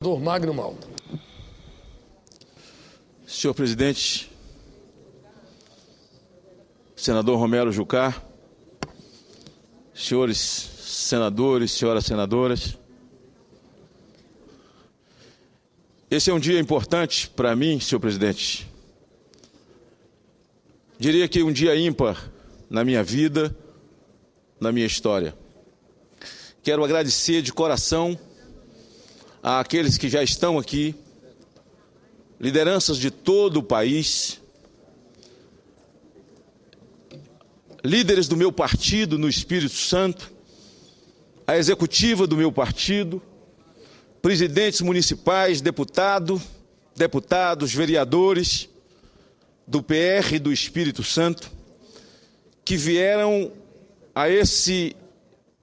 Magno Malta. Senhor presidente, senador Romero Jucá, senhores senadores, senhoras senadoras, esse é um dia importante para mim, senhor presidente. Diria que um dia ímpar na minha vida, na minha história. Quero agradecer de coração àqueles que já estão aqui, lideranças de todo o país, líderes do meu partido no Espírito Santo, a executiva do meu partido, presidentes municipais, deputados, vereadores do PR do Espírito Santo, que vieram a esse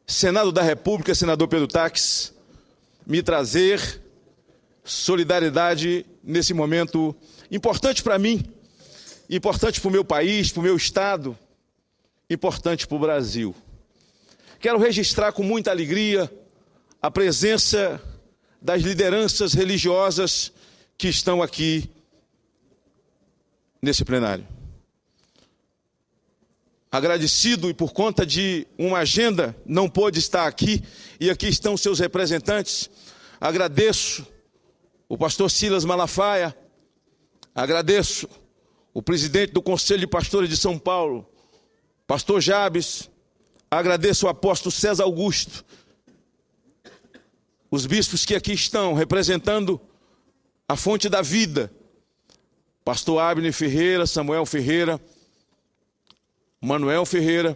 Senado da República, senador Pedro Taques, me trazer solidariedade nesse momento importante para mim, importante para o meu país, para o meu estado, importante para o Brasil. Quero registrar com muita alegria a presença das lideranças religiosas que estão aqui nesse plenário. Agradecido e por conta de uma agenda não pôde estar aqui, e aqui estão seus representantes. Agradeço o pastor Silas Malafaia, agradeço o presidente do Conselho de Pastores de São Paulo, pastor Jabes, agradeço o apóstolo César Augusto, os bispos que aqui estão representando a fonte da vida, pastor Abner Ferreira, Samuel Ferreira, Manuel Ferreira.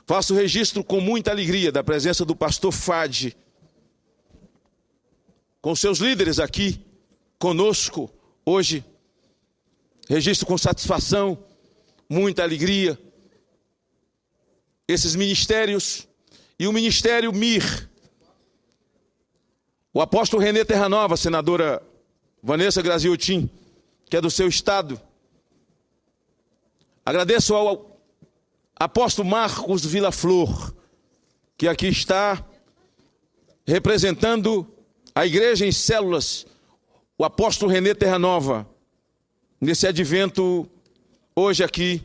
Faço registro com muita alegria da presença do pastor Fadi, com seus líderes aqui conosco hoje. Registro com satisfação, muita alegria, esses ministérios e o Ministério MIR, o apóstolo Renê Terranova, senadora Vanessa Graziotin, que é do seu estado. Agradeço ao apóstolo Marcos Vilaflor, que aqui está representando a igreja em células, o apóstolo Renê Terranova, nesse advento hoje aqui.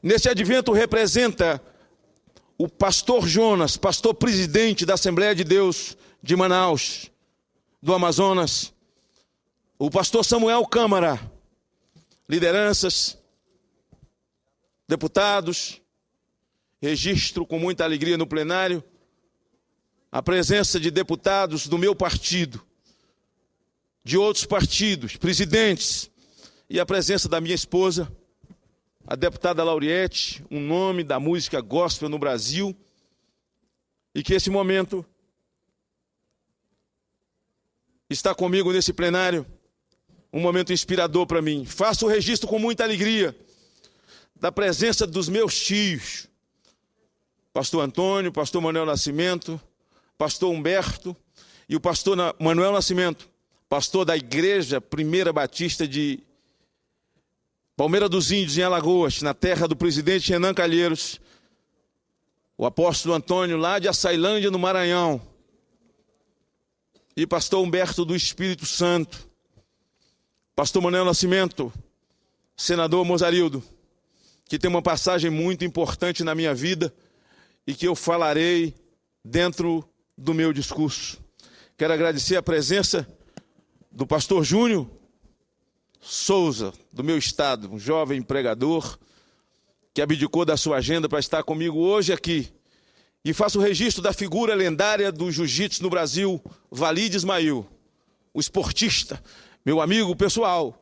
Nesse advento representa o pastor Jonas, pastor presidente da Assembleia de Deus de Manaus, do Amazonas, o pastor Samuel Câmara, lideranças, deputados. Registro com muita alegria no plenário a presença de deputados do meu partido, de outros partidos, presidentes, e a presença da minha esposa, a deputada Lauriette, um nome da música gospel no Brasil, e que esse momento está comigo nesse plenário, um momento inspirador para mim. Faço o registro com muita alegria da presença dos meus tios, pastor Antônio, pastor Manuel Nascimento, pastor Humberto e o pastor Manuel Nascimento, pastor da Igreja Primeira Batista de Palmeira dos Índios, em Alagoas, na terra do presidente Renan Calheiros, o apóstolo Antônio, lá de Açailândia, no Maranhão, e pastor Humberto do Espírito Santo, pastor Manuel Nascimento, senador Mozarildo, que tem uma passagem muito importante na minha vida e que eu falarei dentro do meu discurso. Quero agradecer a presença do pastor Júnior Souza, do meu estado, um jovem pregador que abdicou da sua agenda para estar comigo hoje aqui. E faço o registro da figura lendária do jiu-jitsu no Brasil, Walid Ismail, o esportista, meu amigo pessoal,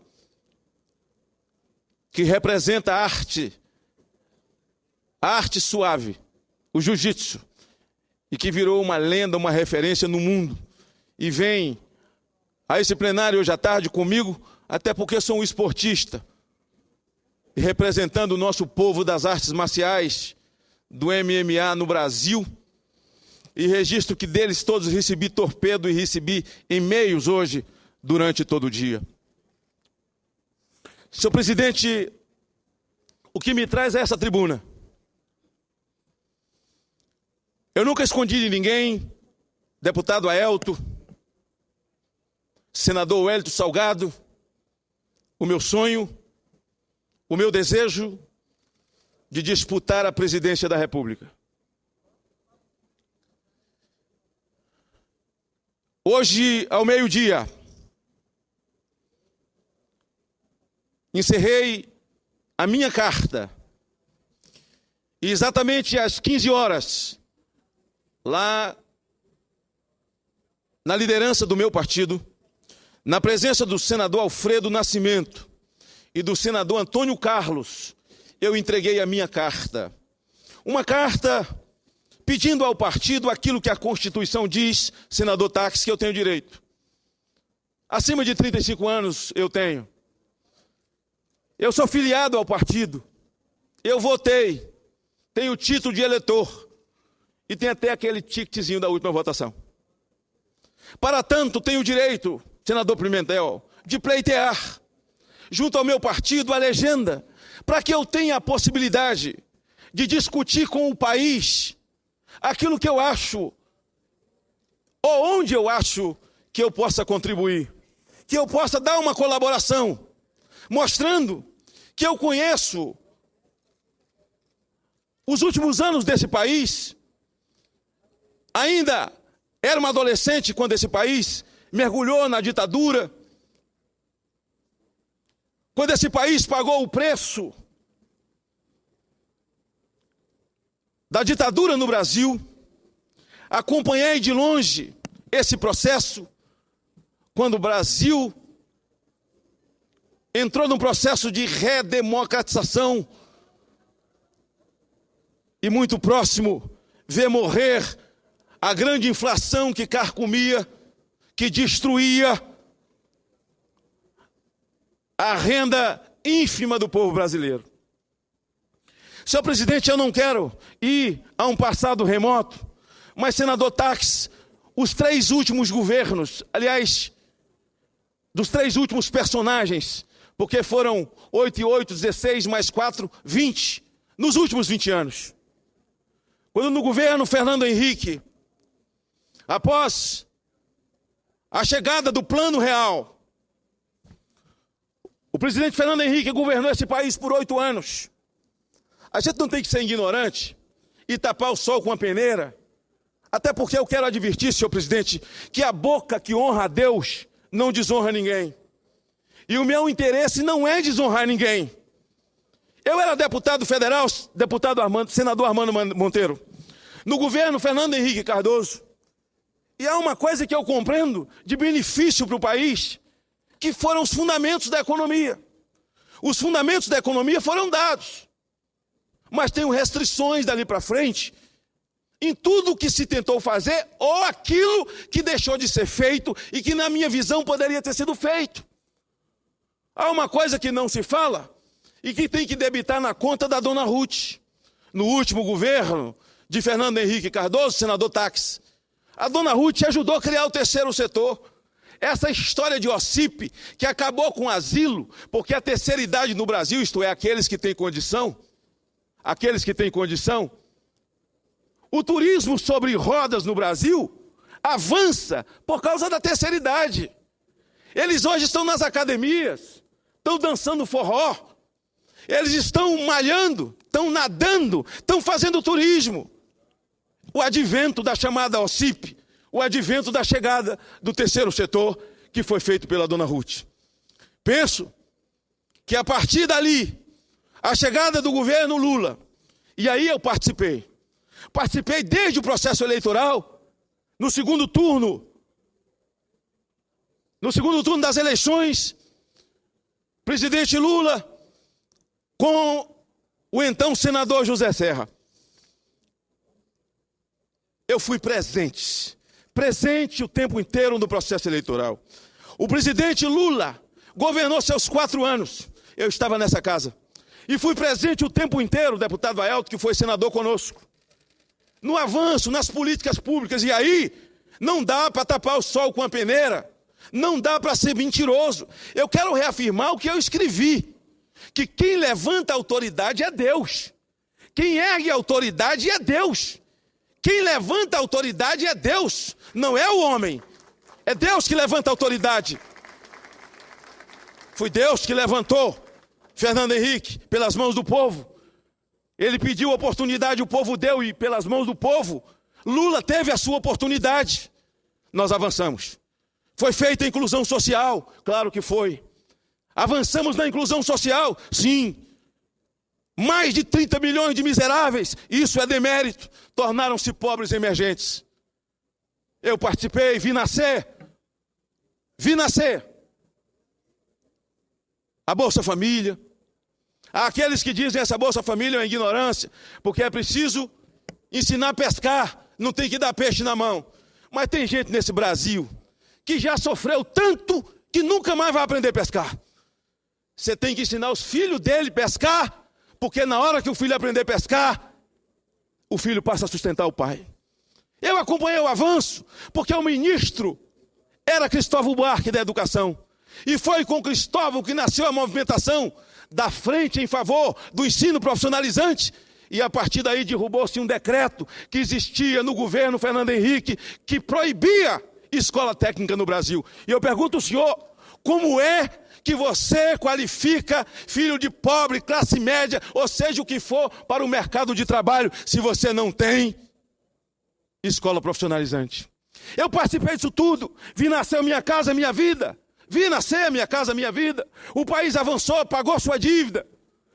que representa a arte suave, o jiu-jitsu, e que virou uma lenda, uma referência no mundo. E vem a esse plenário hoje à tarde comigo, até porque sou um esportista, representando o nosso povo das artes marciais, do MMA no Brasil, e registro que deles todos recebi torpedo e recebi e-mails hoje, durante todo o dia. Senhor presidente, o que me traz a essa tribuna? Eu nunca escondi de ninguém, deputado Aelto, senador Wellington Salgado, o meu sonho, o meu desejo de disputar a presidência da República. Hoje, ao meio-dia, encerrei a minha carta. E exatamente às 15 horas, lá na liderança do meu partido, na presença do senador Alfredo Nascimento e do senador Antônio Carlos, eu entreguei a minha carta. Uma carta pedindo ao partido aquilo que a Constituição diz, senador Táxi, que eu tenho direito. Acima de 35 anos eu tenho. Eu sou filiado ao partido. Eu votei. Tenho o título de eleitor. E tem até aquele ticketzinho da última votação. Para tanto, tenho o direito, senador Pimentel, de pleitear, junto ao meu partido, a legenda, para que eu tenha a possibilidade de discutir com o país aquilo que eu acho, ou onde eu acho que eu possa contribuir, que eu possa dar uma colaboração, mostrando que eu conheço os últimos anos desse país. Ainda era uma adolescente quando esse país mergulhou na ditadura, quando esse país pagou o preço da ditadura no Brasil. Acompanhei de longe esse processo, quando o Brasil entrou num processo de redemocratização e muito próximo ver morrer a grande inflação que carcomia, que destruía a renda ínfima do povo brasileiro. Senhor presidente, eu não quero ir a um passado remoto, mas, senador Táxi, os 3 últimos governos, aliás, dos 3 últimos personagens, porque foram 8 e 8, 16, mais 4, 20, nos últimos 20 anos. Quando no governo Fernando Henrique, após a chegada do Plano Real, o presidente Fernando Henrique governou esse país por 8 anos. A gente não tem que ser ignorante e tapar o sol com a peneira, até porque eu quero advertir, senhor presidente, que a boca que honra a Deus não desonra ninguém. E o meu interesse não é desonrar ninguém. Eu era deputado federal, senador Armando Monteiro, no governo Fernando Henrique Cardoso. E há uma coisa que eu compreendo de benefício para o país, que foram os fundamentos da economia. Os fundamentos da economia foram dados. Mas tem restrições dali para frente em tudo o que se tentou fazer ou aquilo que deixou de ser feito e que, na minha visão, poderia ter sido feito. Há uma coisa que não se fala e que tem que debitar na conta da dona Ruth. No último governo de Fernando Henrique Cardoso, senador Táxi, a dona Ruth ajudou a criar o terceiro setor. Essa história de OCIP, que acabou com o asilo, porque a terceira idade no Brasil, isto é, aqueles que têm condição, o turismo sobre rodas no Brasil avança por causa da terceira idade. Eles hoje estão nas academias, estão dançando forró, eles estão malhando, estão nadando, estão fazendo turismo. O advento da chamada OCIP, o advento da chegada do terceiro setor, que foi feito pela dona Ruth. Penso que a partir dali, a chegada do governo Lula, e aí eu participei desde o processo eleitoral, no segundo turno das eleições, presidente Lula, com o então senador José Serra. Eu fui presente o tempo inteiro no processo eleitoral. O presidente Lula governou seus 4 anos, eu estava nessa casa. E fui presente o tempo inteiro, deputado Aelto, que foi senador conosco, no avanço, nas políticas públicas. E aí, não dá para tapar o sol com a peneira, não dá para ser mentiroso. Eu quero reafirmar o que eu escrevi, que quem levanta a autoridade é Deus. Quem ergue a autoridade é Deus. Quem levanta a autoridade é Deus, não é o homem. É Deus que levanta a autoridade. Foi Deus que levantou Fernando Henrique pelas mãos do povo. Ele pediu oportunidade, o povo deu, e pelas mãos do povo, Lula teve a sua oportunidade. Nós avançamos. Foi feita a inclusão social? Claro que foi. Avançamos na inclusão social? Sim. Mais de 30 milhões de miseráveis, isso é demérito, tornaram-se pobres emergentes. Eu participei, vi nascer a Bolsa Família. Há aqueles que dizem essa Bolsa Família é uma ignorância, porque é preciso ensinar a pescar, não tem que dar peixe na mão. Mas tem gente nesse Brasil que já sofreu tanto que nunca mais vai aprender a pescar. Você tem que ensinar os filhos dele a pescar, porque na hora que o filho aprender a pescar, o filho passa a sustentar o pai. Eu acompanhei o avanço, porque o ministro era Cristóvão Buarque da Educação. E foi com Cristóvão que nasceu a movimentação da frente em favor do ensino profissionalizante. E a partir daí derrubou-se um decreto que existia no governo Fernando Henrique, que proibia escola técnica no Brasil. E eu pergunto ao senhor, como é que você qualifica filho de pobre, classe média, ou seja o que for, para o mercado de trabalho, se você não tem escola profissionalizante? Eu participei disso tudo, vi nascer Minha Casa Minha Vida, vi nascer Minha Casa Minha Vida, o país avançou, pagou sua dívida.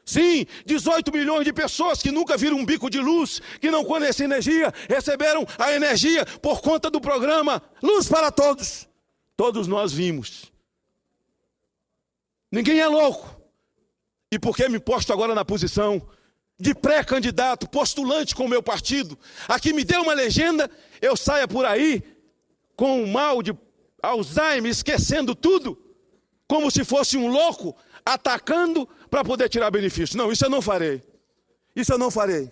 Sim, 18 milhões de pessoas que nunca viram um bico de luz, que não conhecem energia, receberam a energia por conta do programa Luz para Todos. Todos nós vimos. Ninguém é louco. E porque me posto agora na posição de pré-candidato, postulante com o meu partido, aqui me deu uma legenda, eu saia por aí com o mal de Alzheimer, esquecendo tudo, como se fosse um louco, atacando para poder tirar benefício. Não, isso eu não farei. Isso eu não farei.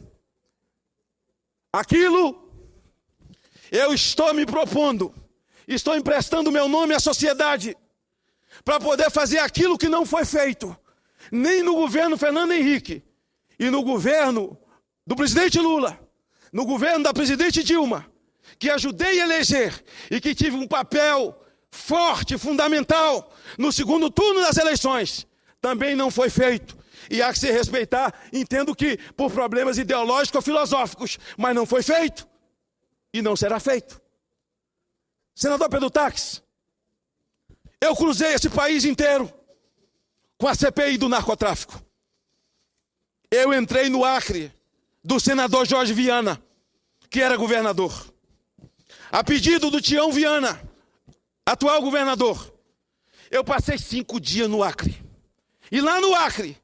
Aquilo, eu estou me propondo, estou emprestando meu nome à sociedade, para poder fazer aquilo que não foi feito, nem no governo Fernando Henrique, e no governo do presidente Lula, no governo da presidente Dilma, que ajudei a eleger e que tive um papel forte, fundamental, no segundo turno das eleições, também não foi feito. E há que se respeitar, entendo que por problemas ideológicos ou filosóficos, mas não foi feito e não será feito. Senador Pedro Taques, eu cruzei esse país inteiro com a CPI do narcotráfico. Eu entrei no Acre do senador Jorge Viana, que era governador. A pedido do Tião Viana, atual governador. Eu passei 5 dias no Acre. E lá no Acre,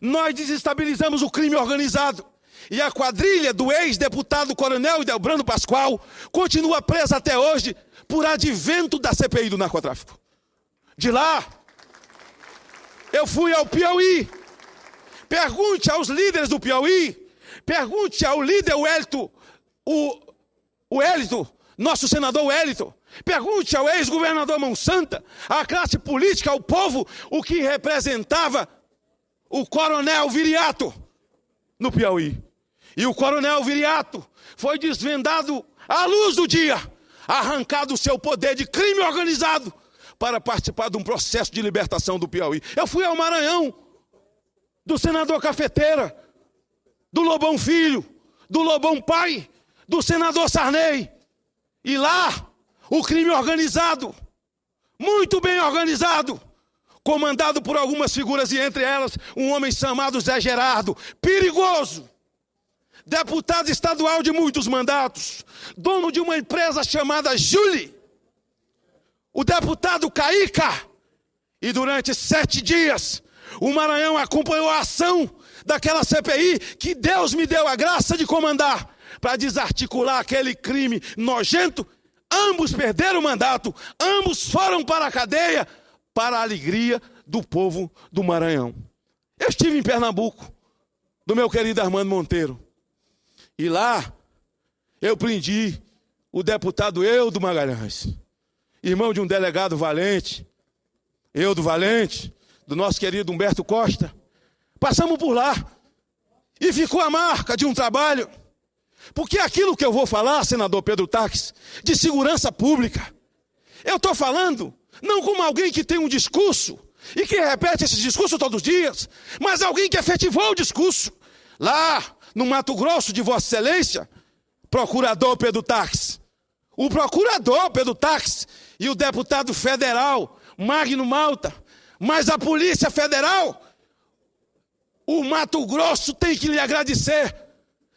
nós desestabilizamos o crime organizado. E a quadrilha do ex-deputado coronel Delbrando Pascoal continua presa até hoje por advento da CPI do narcotráfico. De lá, eu fui ao Piauí. Pergunte aos líderes do Piauí, pergunte ao líder Wellington, o Wellington, nosso senador Wellington, pergunte ao ex-governador Monsanta, à classe política, ao povo, o que representava o coronel Viriato no Piauí. E o coronel Viriato foi desvendado à luz do dia, arrancado o seu poder de crime organizado para participar de um processo de libertação do Piauí. Eu fui ao Maranhão, do senador Cafeteira, do Lobão Filho, do Lobão Pai, do senador Sarney. E lá, o crime organizado, muito bem organizado, comandado por algumas figuras, e entre elas um homem chamado Zé Gerardo, perigoso, deputado estadual de muitos mandatos, dono de uma empresa chamada Julie, o deputado Caíca. E durante 7 dias, o Maranhão acompanhou a ação daquela CPI que Deus me deu a graça de comandar para desarticular aquele crime nojento. Ambos perderam o mandato, ambos foram para a cadeia, para a alegria do povo do Maranhão. Eu estive em Pernambuco, do meu querido Armando Monteiro, e lá eu prendi o deputado Eudo Magalhães, irmão de um delegado valente, Eudo Valente, do nosso querido Humberto Costa. Passamos por lá e ficou a marca de um trabalho. Porque aquilo que eu vou falar, senador Pedro Taques, de segurança pública, eu estou falando não como alguém que tem um discurso e que repete esse discurso todos os dias, mas alguém que efetivou o discurso. Lá no Mato Grosso de Vossa Excelência, procurador Pedro Táxi, o procurador Pedro Táxi e o deputado federal Magno Malta, mas a Polícia Federal, o Mato Grosso tem que lhe agradecer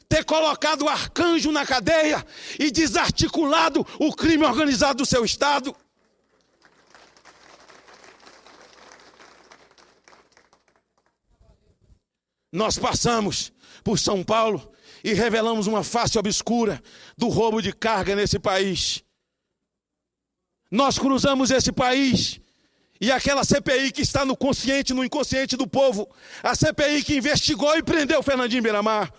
ter colocado o arcanjo na cadeia e desarticulado o crime organizado do seu estado. Nós passamos por São Paulo e revelamos uma face obscura do roubo de carga nesse país. Nós cruzamos esse país e aquela CPI que está no consciente, no inconsciente do povo, a CPI que investigou e prendeu Fernandinho Beiramar,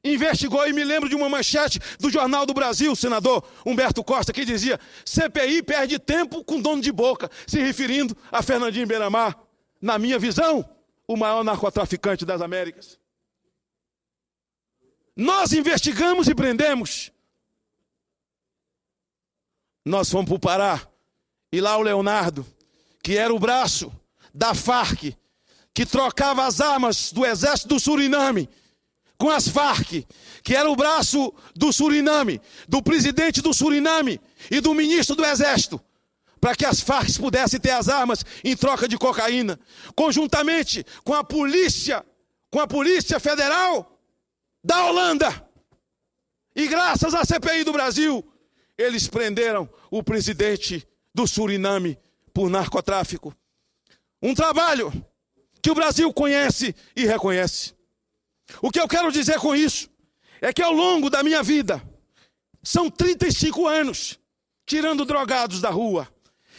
investigou, e me lembro de uma manchete do Jornal do Brasil, o senador Humberto Costa, que dizia: CPI perde tempo com dono de boca, se referindo a Fernandinho Beiramar, na minha visão, o maior narcotraficante das Américas. Nós investigamos e prendemos. Nós fomos para o Pará, e lá o Leonardo, que era o braço da Farc, que trocava as armas do exército do Suriname com as Farc, que era o braço do Suriname, do presidente do Suriname e do ministro do exército, para que as Farc pudessem ter as armas em troca de cocaína, conjuntamente com a polícia federal da Holanda. E graças à CPI do Brasil, eles prenderam o presidente do Suriname por narcotráfico. Um trabalho que o Brasil conhece e reconhece. O que eu quero dizer com isso é que ao longo da minha vida, são 35 anos, tirando drogados da rua.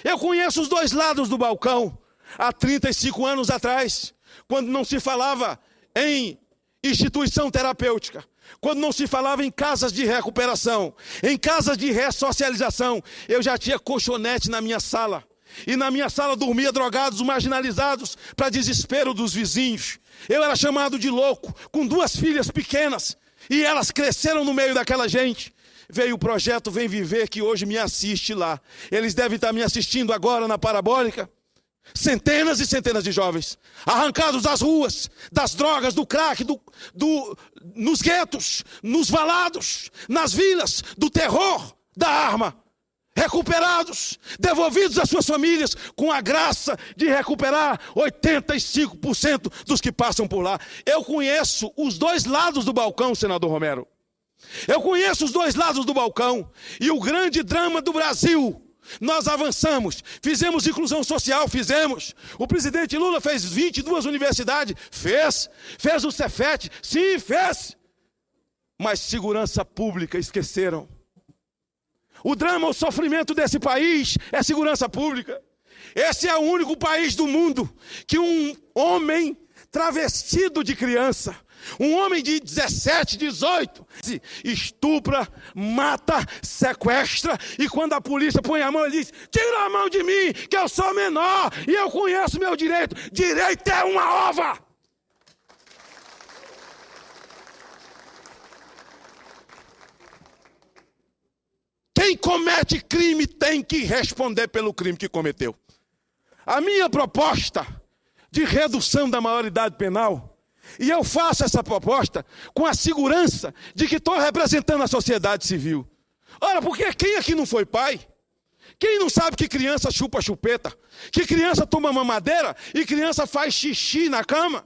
Eu conheço os dois lados do balcão. Há 35 anos atrás, quando não se falava em instituição terapêutica, quando não se falava em casas de recuperação, em casas de ressocialização, eu já tinha colchonete na minha sala. E na minha sala dormia drogados marginalizados para desespero dos vizinhos. Eu era chamado de louco, com 2 filhas pequenas, e elas cresceram no meio daquela gente. Veio o projeto Vem Viver, que hoje me assiste lá. Eles devem estar me assistindo agora na Parabólica. Centenas e centenas de jovens, arrancados das ruas, das drogas, do crack, nos guetos, nos valados, nas vilas, do terror, da arma. Recuperados, devolvidos às suas famílias, com a graça de recuperar 85% dos que passam por lá. Eu conheço os dois lados do balcão, senador Romero. Eu conheço os dois lados do balcão. E o grande drama do Brasil, nós avançamos, fizemos inclusão social, fizemos. O presidente Lula fez 22 universidades, fez o Cefet, sim, fez. Mas segurança pública esqueceram. O drama, o sofrimento desse país é segurança pública. Esse é o único país do mundo que um homem travestido de criança, um homem de 17, 18, estupra, mata, sequestra, e quando a polícia põe a mão, ele diz: tira a mão de mim, que eu sou menor, e eu conheço meu direito. Direito é uma ova. Quem comete crime tem que responder pelo crime que cometeu. A minha proposta de redução da maioridade penal, e eu faço essa proposta com a segurança de que estou representando a sociedade civil. Ora, porque quem aqui não foi pai? Quem não sabe que criança chupa chupeta? Que criança toma mamadeira e criança faz xixi na cama?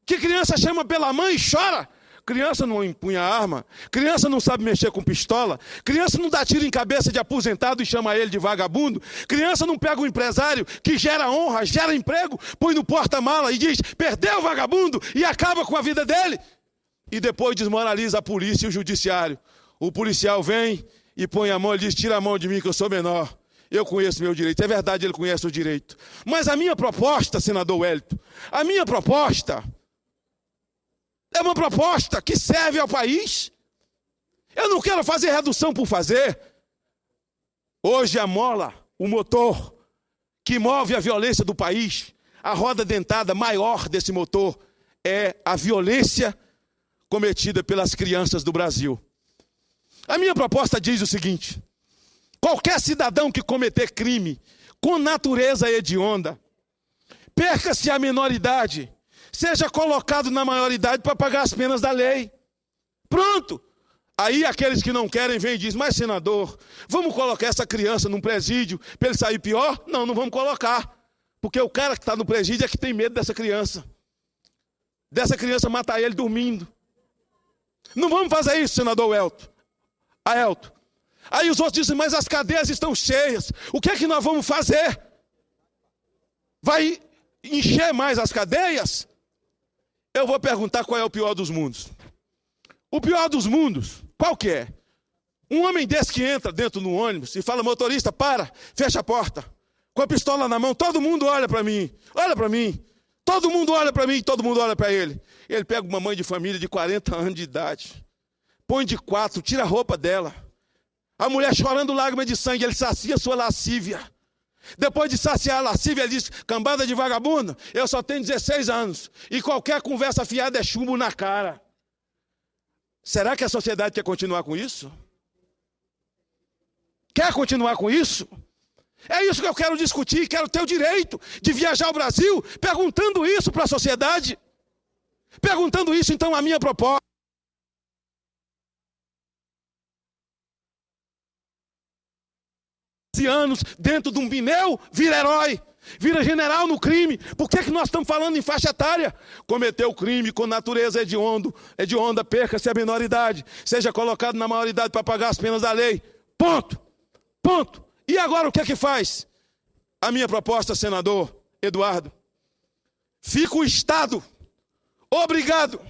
Que criança chama pela mãe e chora? Criança não empunha arma, criança não sabe mexer com pistola, criança não dá tiro em cabeça de aposentado e chama ele de vagabundo, criança não pega um empresário que gera honra, gera emprego, põe no porta-mala e diz: perdeu o vagabundo, e acaba com a vida dele. E depois desmoraliza a polícia e o judiciário. O policial vem e põe a mão e diz: tira a mão de mim que eu sou menor, eu conheço meu direito. É verdade, ele conhece o direito. Mas a minha proposta, senador Wellington, a minha proposta é uma proposta que serve ao país. Eu não quero fazer redução por fazer. Hoje a mola, o motor que move a violência do país, a roda dentada maior desse motor é a violência cometida pelas crianças do Brasil. A minha proposta diz o seguinte: qualquer cidadão que cometer crime com natureza hedionda, perca-se a menoridade, seja colocado na maioridade para pagar as penas da lei. Pronto. Aí aqueles que não querem vêm e dizem, mas senador, vamos colocar essa criança num presídio para ele sair pior? Não, não vamos colocar. Porque o cara que está no presídio é que tem medo dessa criança. Dessa criança matar ele dormindo. Não vamos fazer isso, senador Aelto. Aí os outros dizem, mas as cadeias estão cheias. O que é que nós vamos fazer? Vai encher mais as cadeias? Eu vou perguntar qual é o pior dos mundos. O pior dos mundos, qual que é? Um homem desse que entra dentro do ônibus e fala, motorista, para, fecha a porta. Com a pistola na mão, todo mundo olha para mim. Olha para mim. Todo mundo olha para mim, todo mundo olha para ele. Ele pega uma mãe de família de 40 anos de idade, põe de 4, tira a roupa dela. A mulher chorando lágrimas de sangue, ele sacia sua lascívia. Depois de saciar a lascívia, ele diz, cambada de vagabundo, eu só tenho 16 anos. E qualquer conversa fiada é chumbo na cara. Será que a sociedade quer continuar com isso? Quer continuar com isso? É isso que eu quero discutir, quero ter o direito de viajar ao Brasil perguntando isso para a sociedade. Perguntando isso, então, a minha proposta. Anos dentro de um pneu, vira herói, vira general no crime. Por que nós estamos falando em faixa etária? Cometeu crime com natureza hedionda, perca-se a menoridade, seja colocado na maioridade para pagar as penas da lei. Ponto. Ponto. E agora o que é que faz? A minha proposta, senador Eduardo, fica o Estado obrigado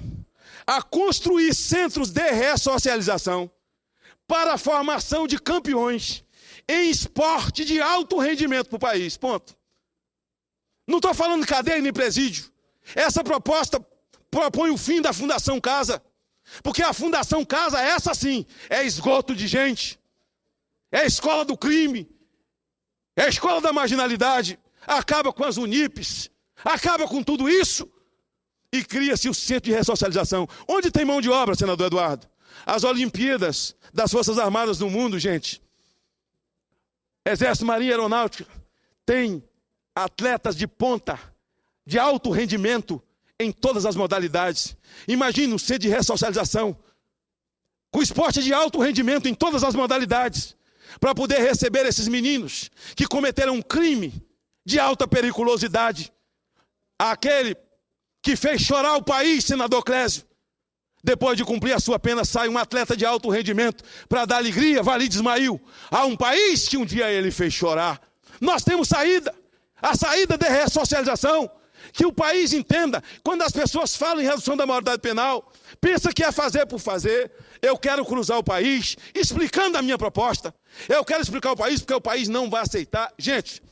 a construir centros de ressocialização para a formação de campeões em esporte de alto rendimento para o país. Ponto. Não estou falando de cadeia nem presídio. Essa proposta propõe o fim da Fundação Casa. Porque a Fundação Casa, essa sim, é esgoto de gente. É a escola do crime. É a escola da marginalidade. Acaba com as Unipes. Acaba com tudo isso. E cria-se o centro de ressocialização. Onde tem mão de obra, senador Eduardo? As Olimpíadas das Forças Armadas do mundo, gente. Exército, Marinha, Aeronáutica, tem atletas de ponta, de alto rendimento em todas as modalidades. Imagine um centro de ressocialização, com esporte de alto rendimento em todas as modalidades, para poder receber esses meninos que cometeram um crime de alta periculosidade. Aquele que fez chorar o país, senador Clésio. Depois de cumprir a sua pena, sai um atleta de alto rendimento para dar alegria, Walid Ismail, a um país que um dia ele fez chorar. Nós temos saída, a saída de ressocialização, que o país entenda. Quando as pessoas falam em redução da maioridade penal, pensa que é fazer por fazer. Eu quero cruzar o país, explicando a minha proposta. Eu quero explicar o país, porque o país não vai aceitar. Gente,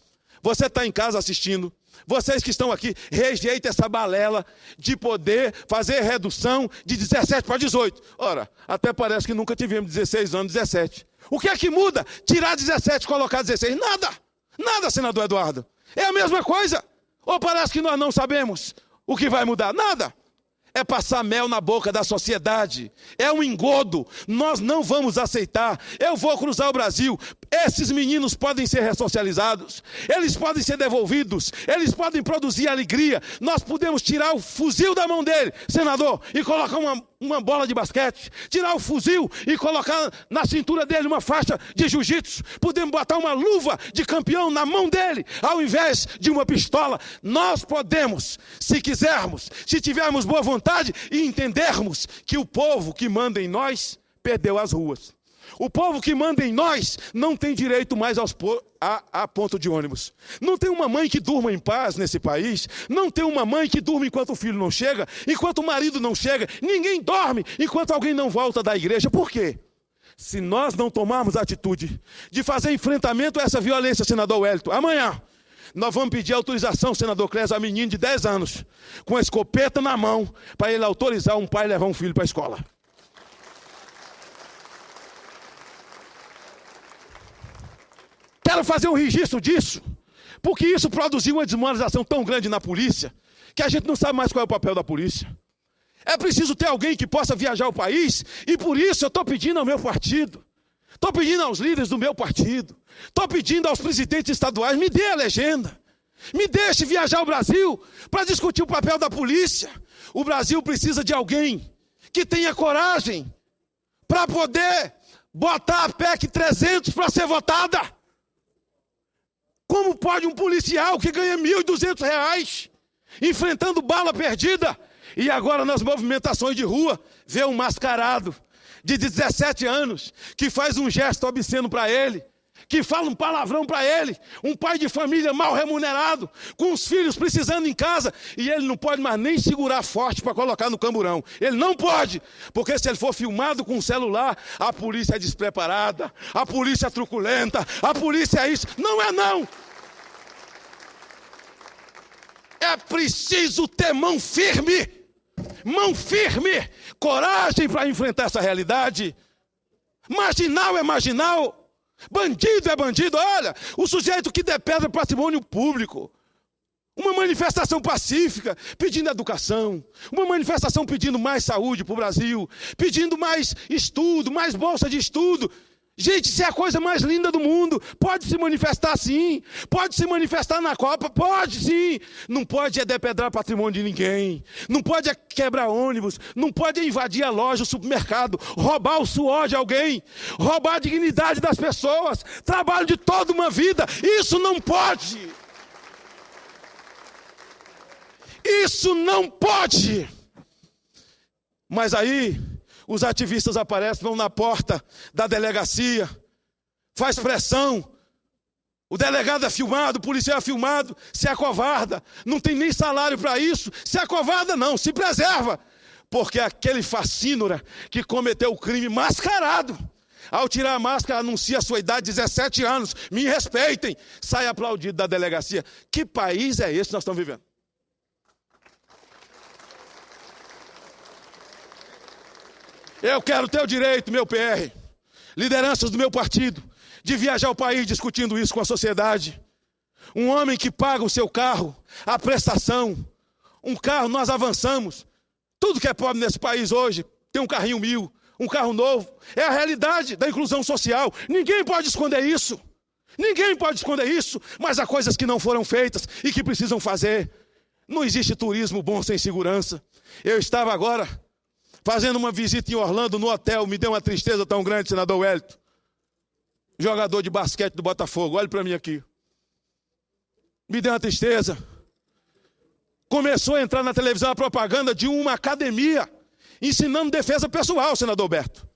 você está em casa assistindo. Vocês que estão aqui, rejeitem essa balela de poder fazer redução de 17 para 18. Ora, até parece que nunca tivemos 16 anos, 17. O que é que muda? Tirar 17 e colocar 16? Nada. Nada, senador Eduardo. É a mesma coisa. Ou parece que nós não sabemos o que vai mudar? Nada. É passar mel na boca da sociedade. É um engodo. Nós não vamos aceitar. Eu vou cruzar o Brasil. Esses meninos podem ser ressocializados. Eles podem ser devolvidos. Eles podem produzir alegria. Nós podemos tirar o fuzil da mão dele, senador, e colocar uma bola de basquete. Tirar o fuzil e colocar na cintura dele uma faixa de jiu-jitsu. Podemos botar uma luva de campeão na mão dele, ao invés de uma pistola. Nós podemos, se quisermos, se tivermos boa vontade e entendermos que o povo que manda em nós perdeu as ruas. O povo que manda em nós não tem direito mais a ponto de ônibus. Não tem uma mãe que durma em paz nesse país. Não tem uma mãe que durma enquanto o filho não chega, enquanto o marido não chega. Ninguém dorme enquanto alguém não volta da igreja. Por quê? Se nós não tomarmos a atitude de fazer enfrentamento a essa violência, senador Wellington, amanhã nós vamos pedir autorização, senador Clésio, a menino de 10 anos, com a escopeta na mão, para ele autorizar um pai a levar um filho para a escola. Quero fazer um registro disso, porque isso produziu uma desmoralização tão grande na polícia, que a gente não sabe mais qual é o papel da polícia. É preciso ter alguém que possa viajar ao país, e por isso eu estou pedindo ao meu partido, estou pedindo aos líderes do meu partido, estou pedindo aos presidentes estaduais, me dê a legenda, Me deixe viajar ao Brasil para discutir o papel da polícia. O Brasil precisa de alguém que tenha coragem para poder botar a PEC 300 para ser votada. Como pode um policial que ganha R$ 1.200 enfrentando bala perdida e agora nas movimentações de rua vê um mascarado de 17 anos que faz um gesto obsceno para ele, que fala um palavrão para ele, um pai de família mal remunerado, com os filhos precisando em casa, e ele não pode mais nem segurar forte para colocar no camburão. Ele não pode, porque se ele for filmado com um celular, a polícia é despreparada, a polícia é truculenta, a polícia é isso. Não é não! É preciso ter mão firme, coragem para enfrentar essa realidade. Marginal é marginal. Bandido é bandido. Olha, o sujeito que depredra patrimônio público, uma manifestação pacífica pedindo educação, uma manifestação pedindo mais saúde para o Brasil, pedindo mais estudo, mais bolsa de estudo. Gente, isso é a coisa mais linda do mundo. Pode se manifestar sim, pode se manifestar na Copa, pode sim. Não pode é depredar patrimônio de ninguém, não pode é quebrar ônibus, não pode é invadir a loja, o supermercado, roubar o suor de alguém, roubar a dignidade das pessoas, trabalho de toda uma vida. Isso não pode. Isso não pode. Mas aí os ativistas aparecem, vão na porta da delegacia, faz pressão, o delegado é filmado, o policial é filmado, se acovarda, não tem nem salário para isso, se acovarda não, se preserva, porque aquele facínora que cometeu o crime mascarado, ao tirar a máscara anuncia a sua idade, 17 anos, me respeitem, sai aplaudido da delegacia. Que país é esse que nós estamos vivendo? Eu quero ter o direito, meu PR, lideranças do meu partido, de viajar o país discutindo isso com a sociedade. Um homem que paga o seu carro, a prestação, um carro, nós avançamos. Tudo que é pobre nesse país hoje tem um carrinho 1000, um carro novo. É a realidade da inclusão social. Ninguém pode esconder isso. Ninguém pode esconder isso, mas há coisas que não foram feitas e que precisam fazer. Não existe turismo bom sem segurança. Eu estava agora fazendo uma visita em Orlando, no hotel, me deu uma tristeza tão grande, senador Wellington. Jogador de basquete do Botafogo, olhe para mim aqui. Me deu uma tristeza. Começou a entrar na televisão a propaganda de uma academia, ensinando defesa pessoal, senador Alberto.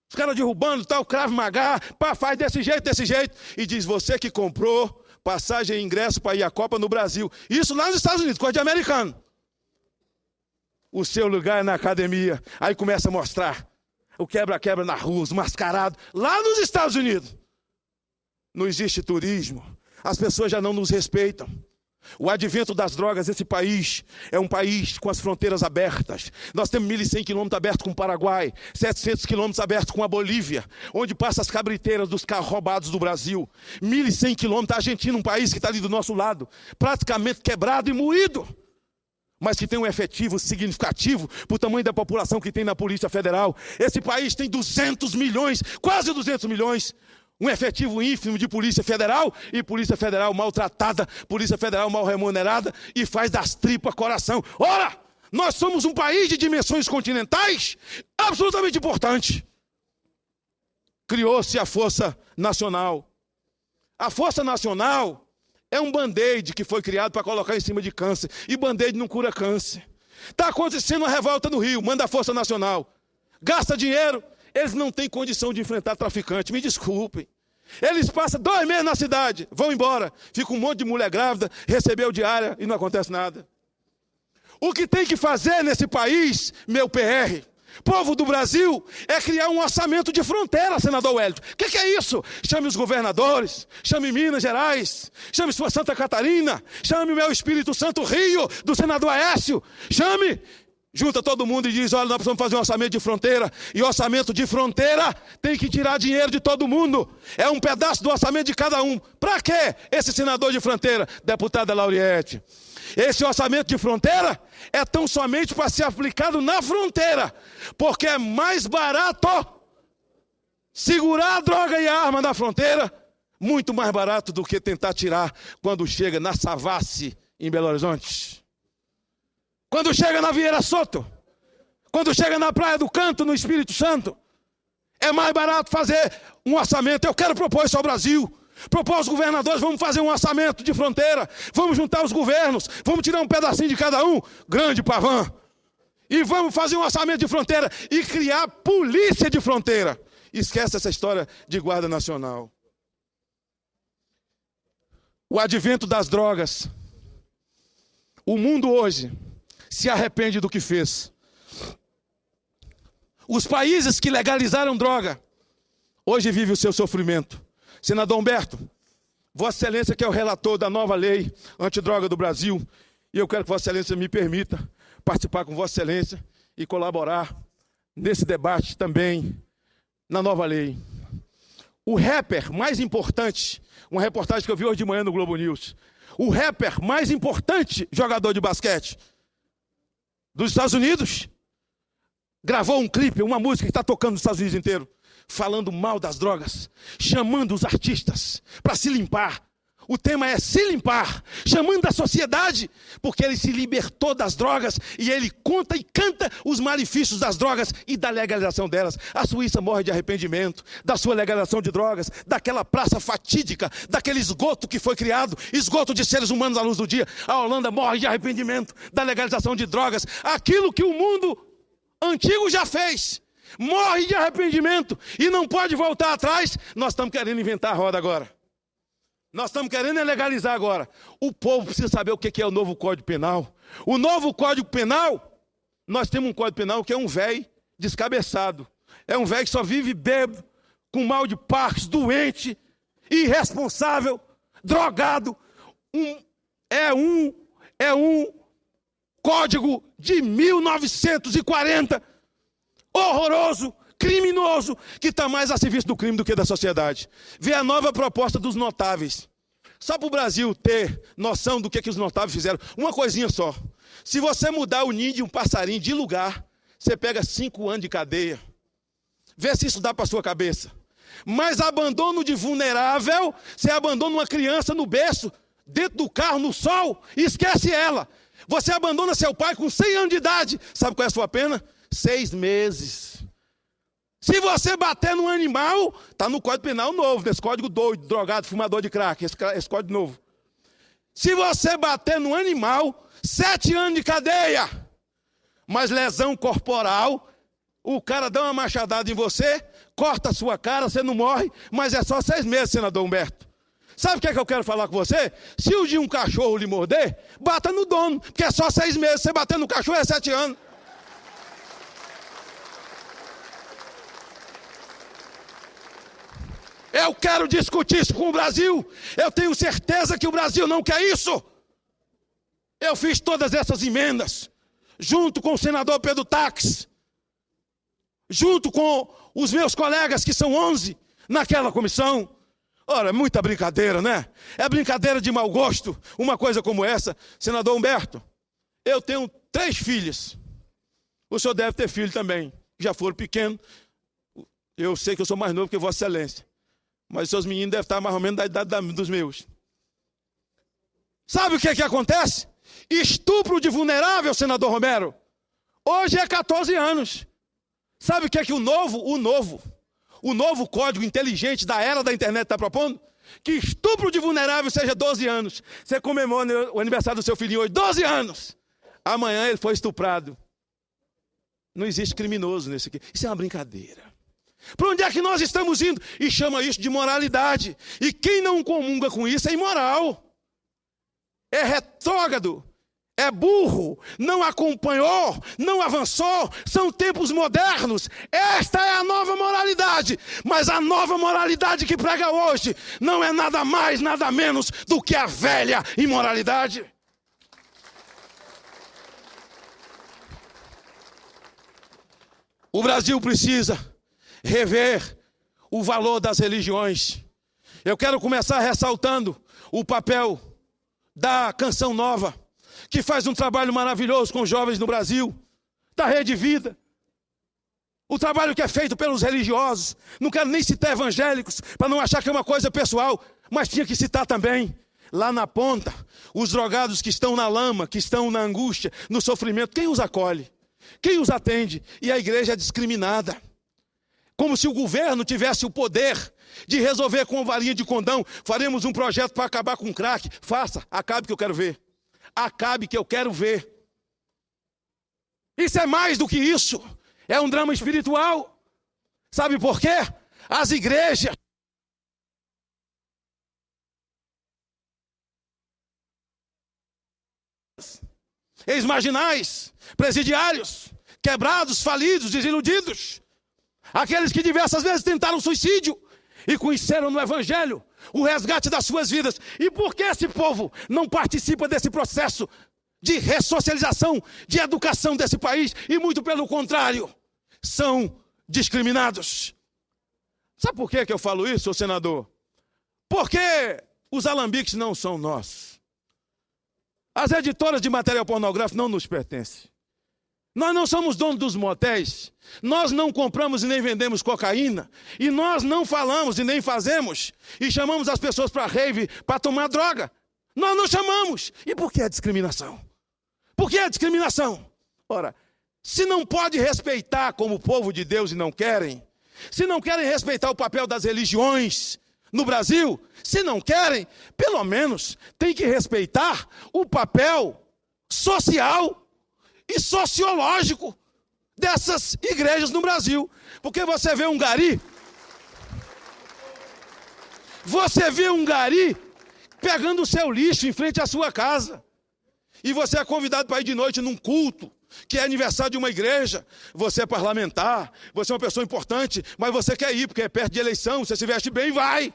Os caras derrubando, tal, Krav Maga, pá, faz desse jeito. E diz, você que comprou passagem e ingresso para ir à Copa no Brasil. Isso lá nos Estados Unidos, coisa de americano. O seu lugar é na academia. Aí começa a mostrar o quebra-quebra na rua, os mascarados. Lá nos Estados Unidos. Não existe turismo. As pessoas já não nos respeitam. O advento das drogas, esse país é um país com as fronteiras abertas. Nós temos 1.100 quilômetros abertos com o Paraguai, 700 quilômetros abertos com a Bolívia, onde passam as cabriteiras dos carros roubados do Brasil. 1.100 quilômetros, a Argentina, um país que está ali do nosso lado, praticamente quebrado e moído, mas que tem um efetivo significativo para o tamanho da população que tem na Polícia Federal. Esse país tem 200 milhões, quase 200 milhões, um efetivo ínfimo de Polícia Federal, e Polícia Federal maltratada, Polícia Federal mal remunerada, e faz das tripas coração. Ora, nós somos um país de dimensões continentais, absolutamente importante. Criou-se a Força Nacional. A Força Nacional é um band-aid que foi criado para colocar em cima de câncer. E band-aid não cura câncer. Está acontecendo uma revolta no Rio, manda a Força Nacional. Gasta dinheiro, eles não têm condição de enfrentar traficante, me desculpem. Eles passam 2 meses na cidade, vão embora. Fica um monte de mulher grávida, recebeu diária e não acontece nada. O que tem que fazer nesse país, meu PR, povo do Brasil, é criar um orçamento de fronteira, senador Wellington. O que é isso? Chame os governadores, chame Minas Gerais, chame sua Santa Catarina, chame o meu Espírito Santo Rio, do senador Aécio, chame, junta todo mundo e diz, olha, nós precisamos fazer um orçamento de fronteira, e orçamento de fronteira tem que tirar dinheiro de todo mundo, é um pedaço do orçamento de cada um. Para quê esse senador de fronteira? Deputada Lauriette. Esse orçamento de fronteira é tão somente para ser aplicado na fronteira, porque é mais barato segurar a droga e a arma na fronteira Muito mais barato do que tentar tirar quando chega na Savassi, em Belo Horizonte. Quando chega na Vieira Soto. Quando chega na Praia do Canto, no Espírito Santo. É mais barato fazer um orçamento. Eu quero propor isso ao Brasil. Propor aos governadores, vamos fazer um orçamento de fronteira. Vamos juntar os governos. Vamos tirar um pedacinho de cada um. Grande Pavan. E vamos fazer um orçamento de fronteira. E criar polícia de fronteira. Esquece essa história de Guarda Nacional. O advento das drogas. O mundo hoje se arrepende do que fez. Os países que legalizaram droga, hoje vivem o seu sofrimento. Senador Humberto, Vossa Excelência que é o relator da nova lei antidroga do Brasil, e eu quero que Vossa Excelência me permita participar com Vossa Excelência e colaborar nesse debate também na nova lei. O rapper mais importante, uma reportagem que eu vi hoje de manhã no Globo News, o rapper mais importante jogador de basquete dos Estados Unidos, gravou um clipe, uma música que está tocando nos Estados Unidos inteiro, falando mal das drogas, chamando os artistas para se limpar. O tema é se limpar, chamando a sociedade, porque ele se libertou das drogas e ele conta e canta os malefícios das drogas e da legalização delas. A Suíça morre de arrependimento da sua legalização de drogas, daquela praça fatídica, daquele esgoto que foi criado, esgoto de seres humanos à luz do dia. A Holanda morre de arrependimento da legalização de drogas. Aquilo que o mundo antigo já fez, morre de arrependimento e não pode voltar atrás. Nós estamos querendo inventar a roda agora. Nós estamos querendo legalizar agora. O povo precisa saber o que é o novo Código Penal. O novo Código Penal, nós temos um Código Penal que é um velho descabeçado. É um velho que só vive bêbado, com mal de Parkinson, doente, irresponsável, drogado. É um código de 1940, horroroso, criminoso, que está mais a serviço do crime do que da sociedade. Vê a nova proposta dos notáveis. Só para o Brasil ter noção do que os notáveis fizeram. Uma coisinha só. Se você mudar o ninho de um passarinho de lugar, você pega 5 anos de cadeia. Vê se isso dá para a sua cabeça. Mas abandono de vulnerável, você abandona uma criança no berço, dentro do carro, no sol, e esquece ela. Você abandona seu pai com 100 anos de idade. Sabe qual é a sua pena? 6 meses. Se você bater num animal, está no Código Penal novo, nesse código doido, drogado, fumador de crack, esse código novo. Se você bater num animal, 7 anos de cadeia. Mas lesão corporal, o cara dá uma machadada em você, corta a sua cara, você não morre, mas é só 6 meses, senador Humberto. Sabe o que é que eu quero falar com você? Se o de um cachorro lhe morder, bata no dono, porque é só 6 meses. Você bater no cachorro é 7 anos. Eu quero discutir isso com o Brasil. Eu tenho certeza que o Brasil não quer isso. Eu fiz todas essas emendas, junto com o senador Pedro Tax, junto com os meus colegas, que são 11, naquela comissão. Ora, é muita brincadeira, né? É brincadeira de mau gosto, uma coisa como essa. Senador Humberto, eu tenho 3 filhas. O senhor deve ter filho também, já foram pequenos. Eu sei que eu sou mais novo que Vossa Excelência. Mas os seus meninos devem estar mais ou menos da idade dos meus. Sabe o que acontece? Estupro de vulnerável, senador Romero. Hoje é 14 anos. Sabe o que o novo código inteligente da era da internet está propondo? Que estupro de vulnerável seja 12 anos. Você comemora o aniversário do seu filhinho hoje, 12 anos. Amanhã ele foi estuprado. Não existe criminoso nesse aqui. Isso é uma brincadeira. Para onde é que nós estamos indo? E chama isso de moralidade. E quem não comunga com isso é imoral. É retrógrado. É burro. Não acompanhou. Não avançou. São tempos modernos. Esta é a nova moralidade. Mas a nova moralidade que prega hoje não é nada mais, nada menos do que a velha imoralidade. O Brasil precisa rever o valor das religiões. Eu quero começar ressaltando o papel da Canção Nova, que faz um trabalho maravilhoso com os jovens no Brasil, da Rede Vida. O trabalho que é feito pelos religiosos, não quero nem citar evangélicos, para não achar que é uma coisa pessoal, mas tinha que citar também, lá na ponta, os drogados que estão na lama, que estão na angústia, no sofrimento, quem os acolhe? Quem os atende? E a igreja é discriminada. Como se o governo tivesse o poder de resolver com varinha de condão. Faremos um projeto para acabar com o crack. Faça, acabe que eu quero ver. Acabe que eu quero ver. Isso é mais do que isso. É um drama espiritual. Sabe por quê? As igrejas ex-marginais, presidiários, quebrados, falidos, desiludidos. Aqueles que diversas vezes tentaram suicídio e conheceram no Evangelho o resgate das suas vidas. E por que esse povo não participa desse processo de ressocialização, de educação desse país? E muito pelo contrário, são discriminados. Sabe por que eu falo isso, senador? Porque os alambiques não são nossos. As editoras de material pornográfico não nos pertencem. Nós não somos donos dos motéis, nós não compramos e nem vendemos cocaína, e nós não falamos e nem fazemos, e chamamos as pessoas para rave, para tomar droga. Nós não chamamos. E por que a discriminação? Por que a discriminação? Ora, se não pode respeitar como povo de Deus e não querem, se não querem respeitar o papel das religiões no Brasil, se não querem, pelo menos tem que respeitar o papel social e sociológico dessas igrejas no Brasil. Porque você vê um gari pegando o seu lixo em frente à sua casa, e você é convidado para ir de noite num culto, que é aniversário de uma igreja. Você é parlamentar, você é uma pessoa importante, mas você quer ir, porque é perto de eleição, você se veste bem, vai.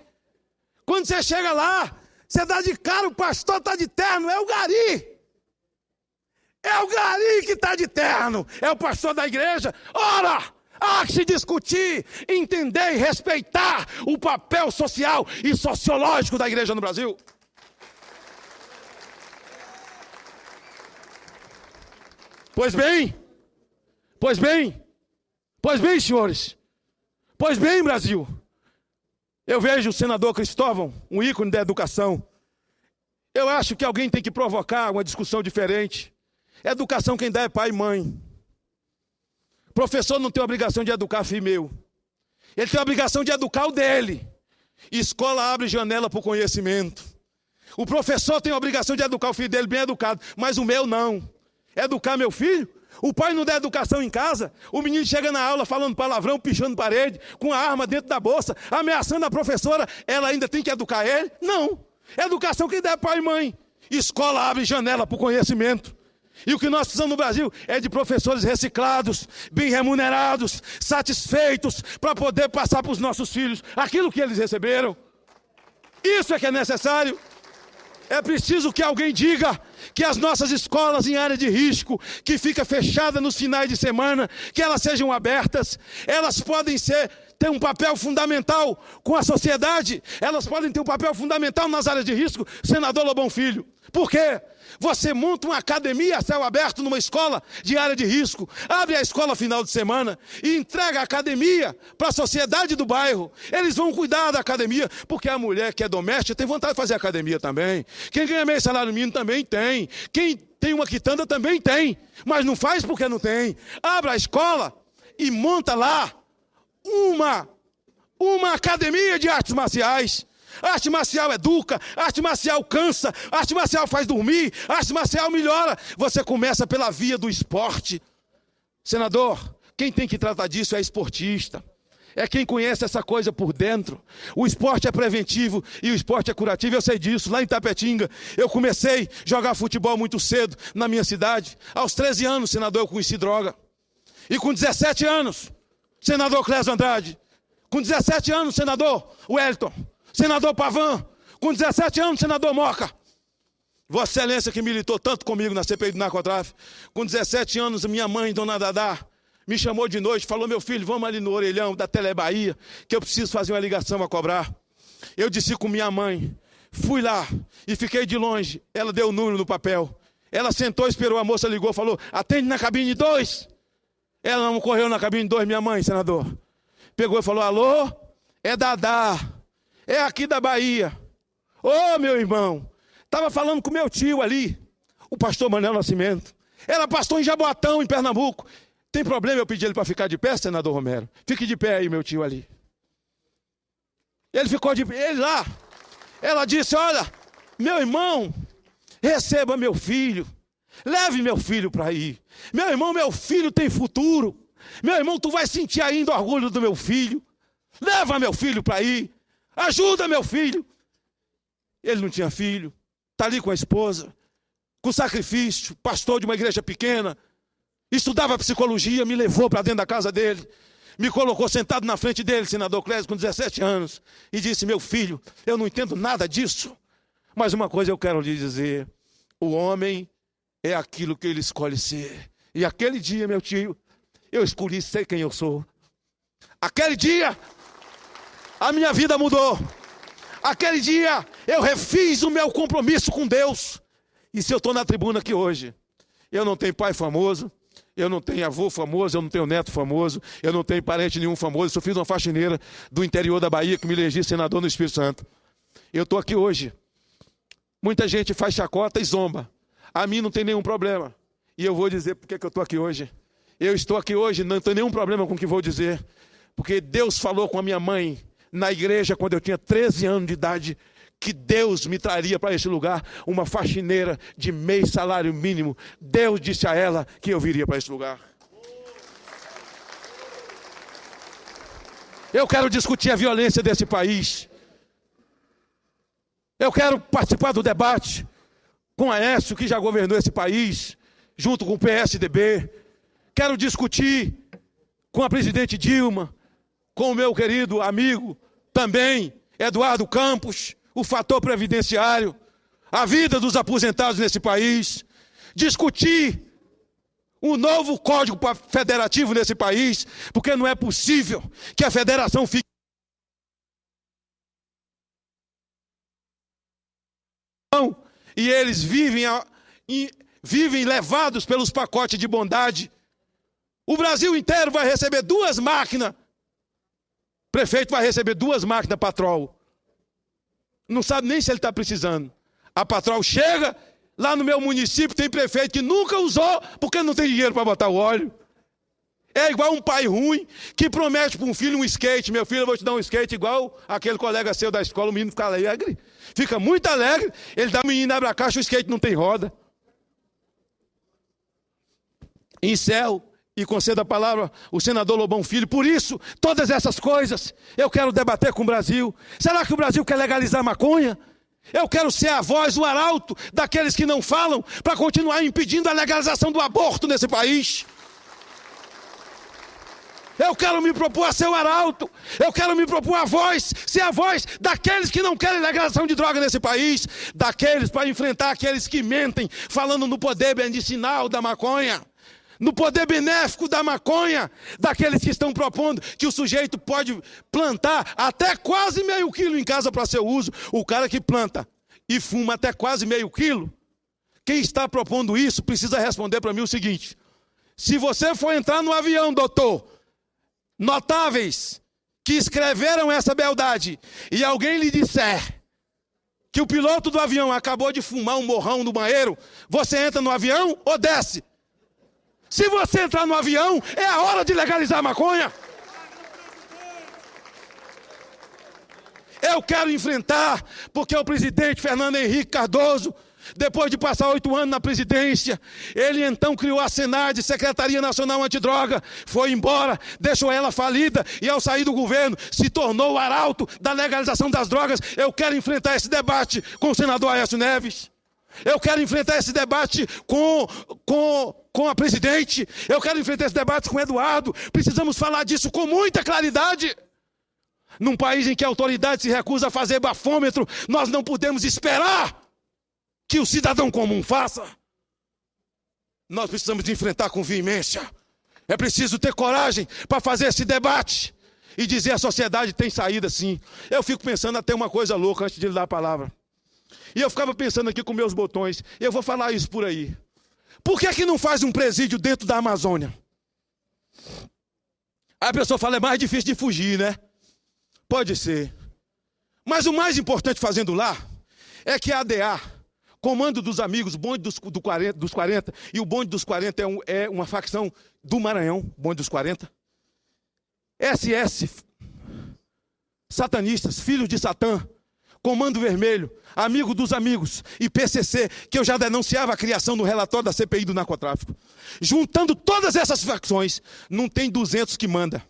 Quando você chega lá, você dá de cara, o pastor está de terno, é o gari. É o gari que está de terno, é o pastor da igreja. Ora, há que se discutir, entender e respeitar o papel social e sociológico da igreja no Brasil. Pois bem, senhores, pois bem, Brasil. Eu vejo o senador Cristóvão, um ícone da educação. Eu acho que alguém tem que provocar uma discussão diferente. Educação quem dá é pai e mãe. Professor não tem obrigação de educar filho meu. Ele tem a obrigação de educar o dele. Escola abre janela para o conhecimento. O professor tem a obrigação de educar o filho dele bem educado, mas o meu não. Educar meu filho? O pai não dá educação em casa, o menino chega na aula falando palavrão, pichando parede, com a arma dentro da bolsa, ameaçando a professora, ela ainda tem que educar ele? Não. Educação quem dá é pai e mãe. Escola abre janela para o conhecimento. E o que nós precisamos no Brasil é de professores reciclados, bem remunerados, satisfeitos, para poder passar para os nossos filhos aquilo que eles receberam. Isso é que é necessário. É preciso que alguém diga que as nossas escolas em área de risco, que fica fechada nos finais de semana, que elas sejam abertas, elas podem ter um papel fundamental com a sociedade, elas podem ter um papel fundamental nas áreas de risco, senador Lobão Filho. Por quê? Você monta uma academia a céu aberto numa escola de área de risco, abre a escola final de semana e entrega a academia para a sociedade do bairro. Eles vão cuidar da academia, porque a mulher que é doméstica tem vontade de fazer academia também. Quem ganha meio salário mínimo também tem. Quem tem uma quitanda também tem, mas não faz porque não tem. Abre a escola e monta lá uma academia de artes marciais. Arte marcial educa, arte marcial cansa, arte marcial faz dormir, arte marcial melhora. Você começa pela via do esporte. Senador, quem tem que tratar disso é esportista. É quem conhece essa coisa por dentro. O esporte é preventivo e o esporte é curativo, eu sei disso. Lá em Tapetinga, eu comecei a jogar futebol muito cedo na minha cidade. Aos 13 anos, senador, eu conheci droga. E com 17 anos, senador Clésio Andrade. Com 17 anos, senador Wellington. Senador Pavan, com 17 anos, senador Moca. Vossa Excelência que militou tanto comigo na CPI do narcotráfico. Com 17 anos, minha mãe, dona Dadá, me chamou de noite, falou, meu filho, vamos ali no orelhão da Telebahia, que eu preciso fazer uma ligação a cobrar. Eu disse com minha mãe, fui lá e fiquei de longe. Ela deu o número no papel. Ela sentou, esperou, a moça ligou, falou, atende na cabine 2. Ela não correu na cabine 2, minha mãe, senador. Pegou e falou: alô, é Dadá, é aqui da Bahia. Ô, meu irmão, estava falando com meu tio ali, o pastor Manuel Nascimento. Era pastor em Jaboatão, em Pernambuco. Tem problema eu pedir ele para ficar de pé, senador Romero? Fique de pé aí, meu tio ali. Ele ficou de pé, ele lá. Ela disse: olha, meu irmão, receba meu filho. Leve meu filho para aí. Meu irmão, meu filho tem futuro. Meu irmão, tu vai sentir ainda o orgulho do meu filho. Leva meu filho para aí. Ajuda meu filho. Ele não tinha filho. Está ali com a esposa. Com sacrifício. Pastor de uma igreja pequena. Estudava psicologia. Me levou para dentro da casa dele. Me colocou sentado na frente dele, senador Clésio, com 17 anos. E disse: meu filho, eu não entendo nada disso. Mas uma coisa eu quero lhe dizer. O homem é aquilo que ele escolhe ser. E aquele dia, meu tio, eu escolhi ser quem eu sou. Aquele dia, a minha vida mudou. Aquele dia, eu refiz o meu compromisso com Deus. E se eu estou na tribuna aqui hoje, eu não tenho pai famoso, eu não tenho avô famoso, eu não tenho neto famoso, eu não tenho parente nenhum famoso, eu só fiz uma faxineira do interior da Bahia que me elegi senador no Espírito Santo. Eu estou aqui hoje. Muita gente faz chacota e zomba. A mim não tem nenhum problema. E eu vou dizer por que eu estou aqui hoje. Eu estou aqui hoje, não tenho nenhum problema com o que vou dizer. Porque Deus falou com a minha mãe na igreja quando eu tinha 13 anos de idade, que Deus me traria para esse lugar uma faxineira de meio salário mínimo. Deus disse a ela que eu viria para esse lugar. Eu quero discutir a violência desse país. Eu quero participar do debate com a Aécio, que já governou esse país, junto com o PSDB. Quero discutir com a presidente Dilma, com o meu querido amigo também, Eduardo Campos, o fator previdenciário, a vida dos aposentados nesse país. Discutir um novo código federativo nesse país, porque não é possível que a federação fique... E eles vivem levados pelos pacotes de bondade. O Brasil inteiro vai receber 2 máquinas. O prefeito vai receber 2 máquinas Patrol. Não sabe nem se ele está precisando. A Patrol chega, lá no meu município tem prefeito que nunca usou, porque não tem dinheiro para botar o óleo. É igual um pai ruim que promete para um filho um skate. Meu filho, eu vou te dar um skate igual aquele colega seu da escola. O menino fica alegre, fica muito alegre. Ele dá o menino, abre a caixa, o skate não tem roda. Encerro e concedo a palavra ao senador Lobão Filho. Por isso, todas essas coisas eu quero debater com o Brasil. Será que o Brasil quer legalizar a maconha? Eu quero ser a voz, o arauto daqueles que não falam, para continuar impedindo a legalização do aborto nesse país. Eu quero me propor a ser o arauto. Eu quero me propor a voz, ser a voz daqueles que não querem legalização de droga nesse país. Daqueles para enfrentar aqueles que mentem, falando no poder medicinal da maconha. No poder benéfico da maconha. Daqueles que estão propondo que o sujeito pode plantar até quase meio quilo em casa para seu uso. O cara que planta e fuma até quase meio quilo. Quem está propondo isso precisa responder para mim o seguinte. Se você for entrar no avião, doutor... notáveis que escreveram essa beldade e alguém lhe disser que o piloto do avião acabou de fumar um morrão no banheiro, você entra no avião ou desce? Se você entrar no avião, é a hora de legalizar a maconha. Eu quero enfrentar, porque o presidente Fernando Henrique Cardoso, depois de passar 8 anos na presidência, ele então criou a SENAD, Secretaria Nacional Antidroga, foi embora, deixou ela falida e ao sair do governo se tornou o arauto da legalização das drogas. Eu quero enfrentar esse debate com o senador Aécio Neves. Eu quero enfrentar esse debate com a presidente. Eu quero enfrentar esse debate com o Eduardo. Precisamos falar disso com muita claridade. Num país em que a autoridade se recusa a fazer bafômetro, nós não podemos esperar que o cidadão comum faça. Nós precisamos de enfrentar com veemência. É preciso ter coragem para fazer esse debate e dizer a sociedade tem saída sim. Eu fico pensando até uma coisa louca antes de lhe dar a palavra. E eu ficava pensando aqui com meus botões, eu vou falar isso por aí. Por que não faz um presídio dentro da Amazônia? Aí a pessoa fala, é mais difícil de fugir, né? Pode ser. Mas o mais importante fazendo lá é que a ADA, Comando dos Amigos, bonde dos 40, e o bonde dos 40 é uma facção do Maranhão, bonde dos 40. SS, satanistas, filhos de Satã, Comando Vermelho, Amigo dos Amigos e PCC, que eu já denunciava a criação no relatório da CPI do narcotráfico. Juntando todas essas facções, não tem 200 que manda.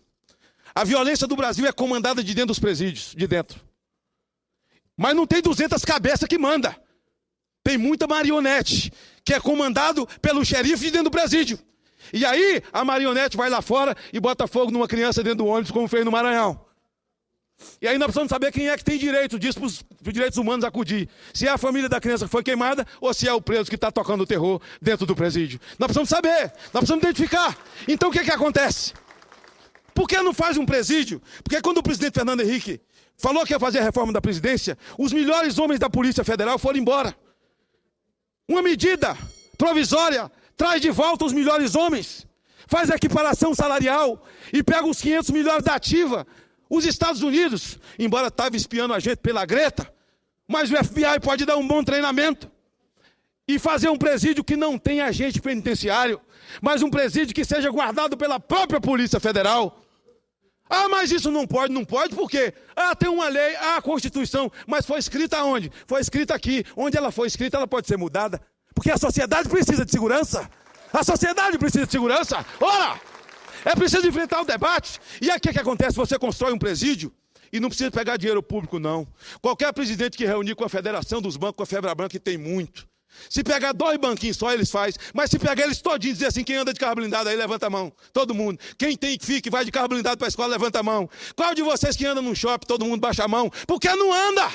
A violência do Brasil é comandada de dentro dos presídios, de dentro. Mas não tem 200 cabeças que manda. Tem muita marionete, que é comandado pelo xerife de dentro do presídio. E aí, a marionete vai lá fora e bota fogo numa criança dentro do ônibus, como fez no Maranhão. E aí nós precisamos saber quem é que tem direito disso para os direitos humanos acudir. Se é a família da criança que foi queimada ou se é o preso que está tocando o terror dentro do presídio. Nós precisamos saber, nós precisamos identificar. Então o que acontece? Por que não faz um presídio? Porque quando o presidente Fernando Henrique falou que ia fazer a reforma da presidência, os melhores homens da Polícia Federal foram embora. Uma medida provisória traz de volta os melhores homens, faz a equiparação salarial e pega os 500 melhores da ativa. Os Estados Unidos, embora estava espiando a gente pela Greta, mas o FBI pode dar um bom treinamento e fazer um presídio que não tenha agente penitenciário, mas um presídio que seja guardado pela própria Polícia Federal. Ah, mas isso não pode por quê? Ah, tem uma lei, a Constituição, mas foi escrita onde? Foi escrita aqui. Onde ela foi escrita, ela pode ser mudada, porque a sociedade precisa de segurança. A sociedade precisa de segurança. Ora! É preciso enfrentar o debate. E aqui o que acontece? Você constrói um presídio e não precisa pegar dinheiro público, não. Qualquer presidente que reunir com a Federação dos Bancos, com a Febraban, que tem muito. Se pegar 2 banquinhos só, eles fazem. Mas se pegar eles todinhos e dizer assim, quem anda de carro blindado aí, levanta a mão. Todo mundo. Quem tem filho que vai de carro blindado para a escola, levanta a mão. Qual de vocês que anda num shopping, todo mundo baixa a mão? Porque não anda.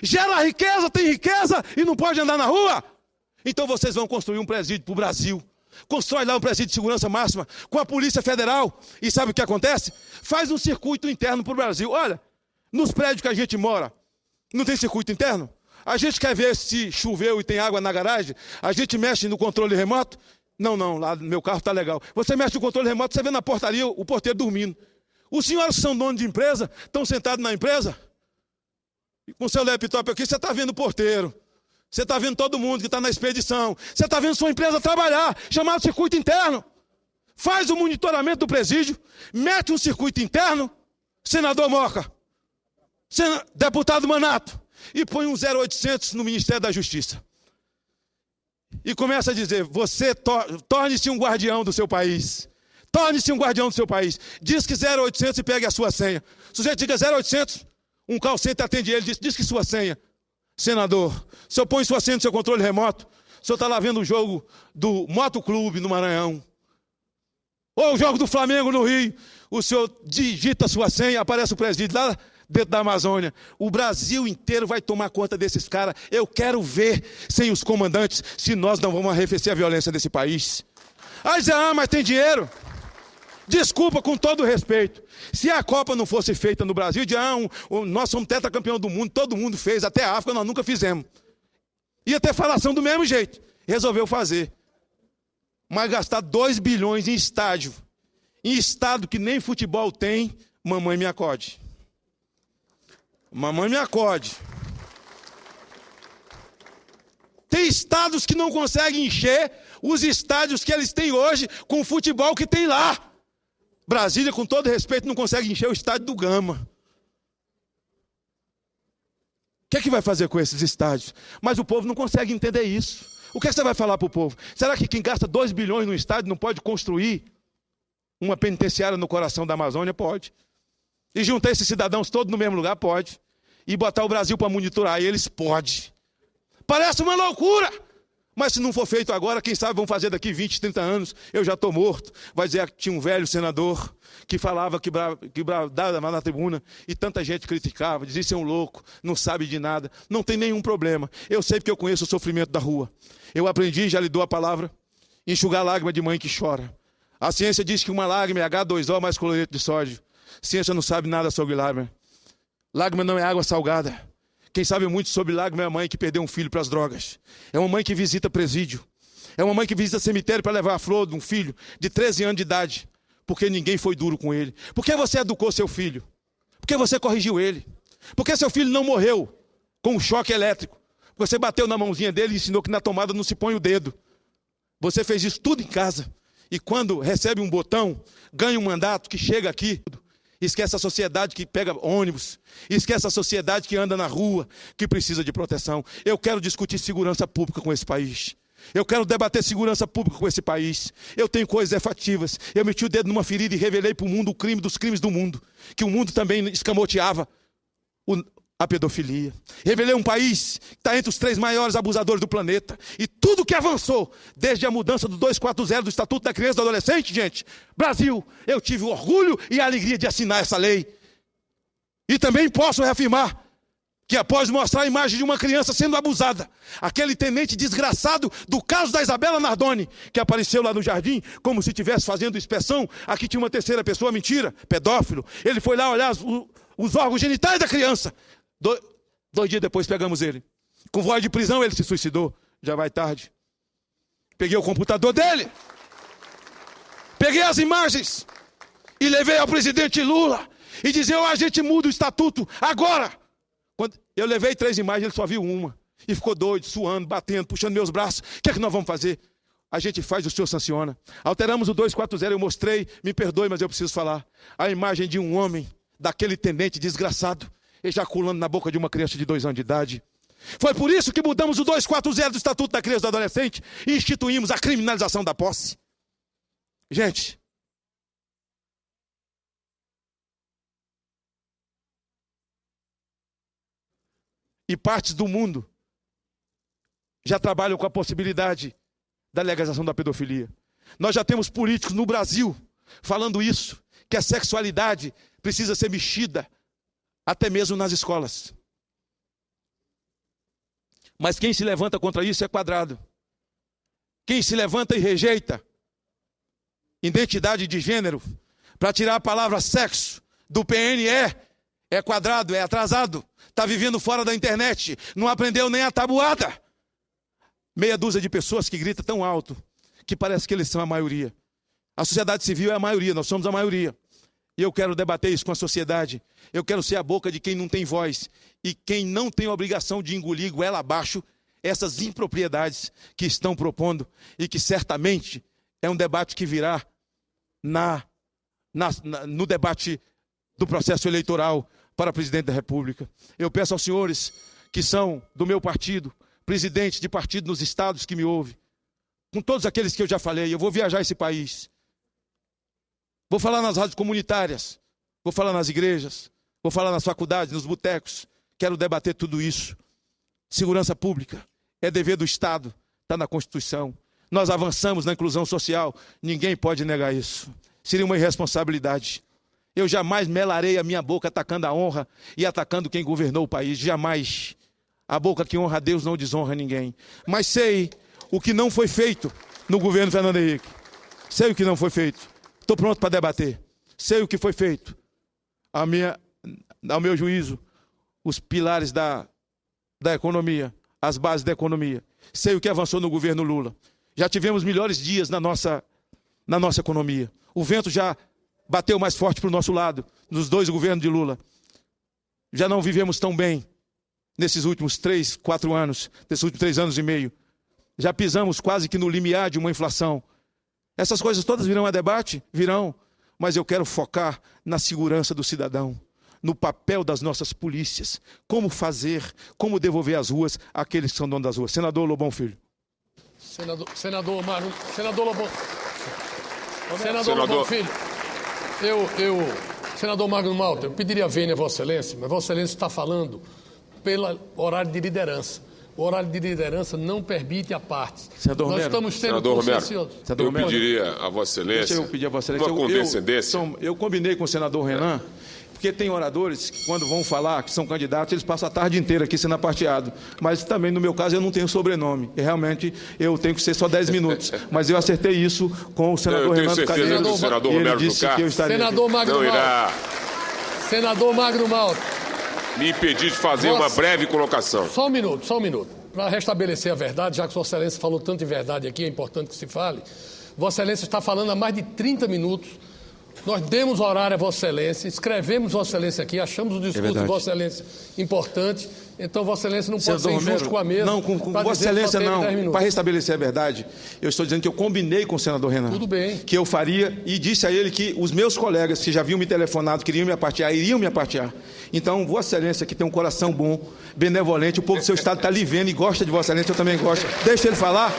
Gera riqueza, tem riqueza e não pode andar na rua. Então vocês vão construir um presídio para o Brasil. Constrói lá um presídio de segurança máxima com a Polícia Federal. E sabe o que acontece? Faz um circuito interno para o Brasil. Olha, nos prédios que a gente mora, não tem circuito interno? A gente quer ver se choveu e tem água na garagem? A gente mexe no controle remoto? Não, lá meu carro está legal. Você mexe no controle remoto, você vê na portaria o porteiro dormindo. Os senhores que são donos de empresa, estão sentados na empresa, com seu laptop aqui, você está vendo o porteiro. Você está vendo todo mundo que está na expedição. Você está vendo sua empresa trabalhar, chamado circuito interno. Faz o monitoramento do presídio, mete um circuito interno, senador Moca, deputado Manato, e põe um 0800 no Ministério da Justiça. E começa a dizer, você torne-se um guardião do seu país. Torne-se um guardião do seu país. Diz que 0800 e pegue a sua senha. O sujeito diga 0800, um call center atende ele, diz que sua senha. Senador, o senhor põe sua senha no seu controle remoto, o senhor está lá vendo o jogo do Motoclube no Maranhão, ou o jogo do Flamengo no Rio, o senhor digita sua senha, aparece o presídio lá dentro da Amazônia. O Brasil inteiro vai tomar conta desses caras. Eu quero ver, sem os comandantes, se nós não vamos arrefecer a violência desse país. Aí diz, mas tem dinheiro. Desculpa, com todo respeito. Se a Copa não fosse feita no Brasil, nós somos tetracampeão do mundo, todo mundo fez, até a África nós nunca fizemos. Ia ter falação do mesmo jeito. Resolveu fazer. Mas gastar 2 bilhões em estádio, em estado que nem futebol tem, mamãe me acode. Mamãe me acode. Tem estados que não conseguem encher os estádios que eles têm hoje com o futebol que tem lá. Brasília, com todo respeito, não consegue encher o estádio do Gama. O que vai fazer com esses estádios? Mas o povo não consegue entender isso. O que você vai falar para o povo? Será que quem gasta 2 bilhões no estádio não pode construir uma penitenciária no coração da Amazônia? Pode. E juntar esses cidadãos todos no mesmo lugar? Pode. E botar o Brasil para monitorar eles? Pode. Parece uma loucura. Mas se não for feito agora, quem sabe vão fazer daqui 20, 30 anos, eu já estou morto. Vai dizer que tinha um velho senador que falava, que bradava na tribuna, e tanta gente criticava, dizia que é um louco, não sabe de nada. Não tem nenhum problema. Eu sei porque eu conheço o sofrimento da rua. Eu aprendi, já lhe dou a palavra, enxugar lágrima de mãe que chora. A ciência diz que uma lágrima é H2O mais cloreto de sódio. A ciência não sabe nada sobre lágrima. Lágrima não é água salgada. Quem sabe muito sobre lágrima é a mãe que perdeu um filho para as drogas. É uma mãe que visita presídio. É uma mãe que visita cemitério para levar a flor de um filho de 13 anos de idade. Porque ninguém foi duro com ele. Por que você educou seu filho? Por que você corrigiu ele? Por que seu filho não morreu com um choque elétrico? Você bateu na mãozinha dele e ensinou que na tomada não se põe o dedo. Você fez isso tudo em casa. E quando recebe um botão, ganha um mandato que chega aqui, esquece a sociedade que pega ônibus, esquece a sociedade que anda na rua, que precisa de proteção. Eu quero discutir segurança pública com esse país. Eu quero debater segurança pública com esse país. Eu tenho coisas efetivas. Eu meti o dedo numa ferida e revelei para o mundo o crime dos crimes do mundo. Que o mundo também escamoteava a pedofilia. Revelei um país que está entre os 3 maiores abusadores do planeta. E tudo que avançou, desde a mudança do 240 do Estatuto da Criança e do Adolescente, gente, Brasil, eu tive o orgulho e a alegria de assinar essa lei. E também posso reafirmar que após mostrar a imagem de uma criança sendo abusada, aquele tenente desgraçado do caso da Isabela Nardoni, que apareceu lá no jardim, como se estivesse fazendo inspeção, aqui tinha uma terceira pessoa, mentira, pedófilo, ele foi lá olhar os órgãos genitais da criança. 2 dias depois pegamos ele. Com voz de prisão ele se suicidou, já vai tarde. Peguei o computador dele, peguei as imagens e levei ao presidente Lula e dizer, a gente muda o estatuto agora. Quando eu levei 3 imagens, ele só viu uma. E ficou doido, suando, batendo, puxando meus braços. O que é que nós vamos fazer? A gente faz, o senhor sanciona. Alteramos o 240, eu mostrei, me perdoe, mas eu preciso falar. A imagem de um homem, daquele tenente desgraçado, ejaculando na boca de uma criança de 2 anos de idade. Foi por isso que mudamos o 240 do Estatuto da Criança e do Adolescente e instituímos a criminalização da posse. Gente, e partes do mundo já trabalham com a possibilidade da legalização da pedofilia. Nós já temos políticos no Brasil falando isso, que a sexualidade precisa ser mexida até mesmo nas escolas. Mas quem se levanta contra isso é quadrado. Quem se levanta e rejeita identidade de gênero para tirar a palavra sexo do PNE é quadrado, é atrasado. Está vivendo fora da internet, não aprendeu nem a tabuada. Meia dúzia de pessoas que gritam tão alto, que parece que eles são a maioria. A sociedade civil é a maioria, nós somos a maioria. E eu quero debater isso com a sociedade. Eu quero ser a boca de quem não tem voz. E quem não tem a obrigação de engolir goela abaixo essas impropriedades que estão propondo. E que certamente é um debate que virá no debate do processo eleitoral para presidente da República. Eu peço aos senhores que são do meu partido, presidente de partido nos estados que me ouvem, com todos aqueles que eu já falei, eu vou viajar esse país. Vou falar nas rádios comunitárias, vou falar nas igrejas, vou falar nas faculdades, nos botecos. Quero debater tudo isso. Segurança pública é dever do Estado, está na Constituição. Nós avançamos na inclusão social, ninguém pode negar isso. Seria uma irresponsabilidade. Eu jamais melarei a minha boca atacando a honra e atacando quem governou o país. Jamais. A boca que honra a Deus não desonra ninguém. Mas sei o que não foi feito no governo Fernando Henrique. Sei o que não foi feito. Estou pronto para debater. Sei o que foi feito. Ao meu juízo, os pilares da economia, as bases da economia. Sei o que avançou no governo Lula. Já tivemos melhores dias na nossa economia. O vento já bateu mais forte para o nosso lado, nos 2 governos de Lula. Já não vivemos tão bem nesses últimos 3, 4 anos, nesses últimos 3 anos e meio. Já pisamos quase que no limiar de uma inflação. Essas coisas todas virão a debate? Virão. Mas eu quero focar na segurança do cidadão, no papel das nossas polícias, como fazer, como devolver às ruas aqueles que são donos das ruas. Senador Lobão Filho. Senador Lobão Filho. Senador Magno Malta, eu pediria a vênia a Vossa Excelência, mas Vossa Excelência está falando pelo horário de liderança. O horário de liderança não permite a partes. Senador Nós Romero. estamos sendo Senador Romero, conscienciosos. eu pediria a Vossa Excelência, Deixa eu pedir a Vossa Excelência uma condescendência. Eu combinei com o senador Renan, porque tem oradores que, quando vão falar que são candidatos, eles passam a tarde inteira aqui sendo aparteado. Mas também, no meu caso, eu não tenho sobrenome. E realmente, eu tenho que ser só 10 minutos. Mas eu acertei isso com o senador Renan do Cadeiro. Eu tenho certeza que o senador Romero que eu estaria Senador Magno não Malta. irá Senador Magno Malta. me impedir de fazer uma breve colocação. Só um minuto. Para restabelecer a verdade, já que Vossa Excelência falou tanto de verdade aqui, é importante que se fale. Vossa Excelência está falando há mais de 30 minutos Nós demos horário a Vossa Excelência, escrevemos Vossa Excelência aqui, achamos o discurso de Vossa Excelência importante, então Vossa Excelência não pode ser injusto com a mesa. Não, com Vossa Excelência não. Para restabelecer a verdade, eu estou dizendo que eu combinei com o senador Renan. Tudo bem. Que eu faria e disse a ele que os meus colegas que já haviam me telefonado, queriam me apartear, iriam me apartear. Então, Vossa Excelência, que tem um coração bom, benevolente, o povo do seu estado está lhe vendo e gosta de Vossa Excelência, eu também gosto. Deixa ele falar.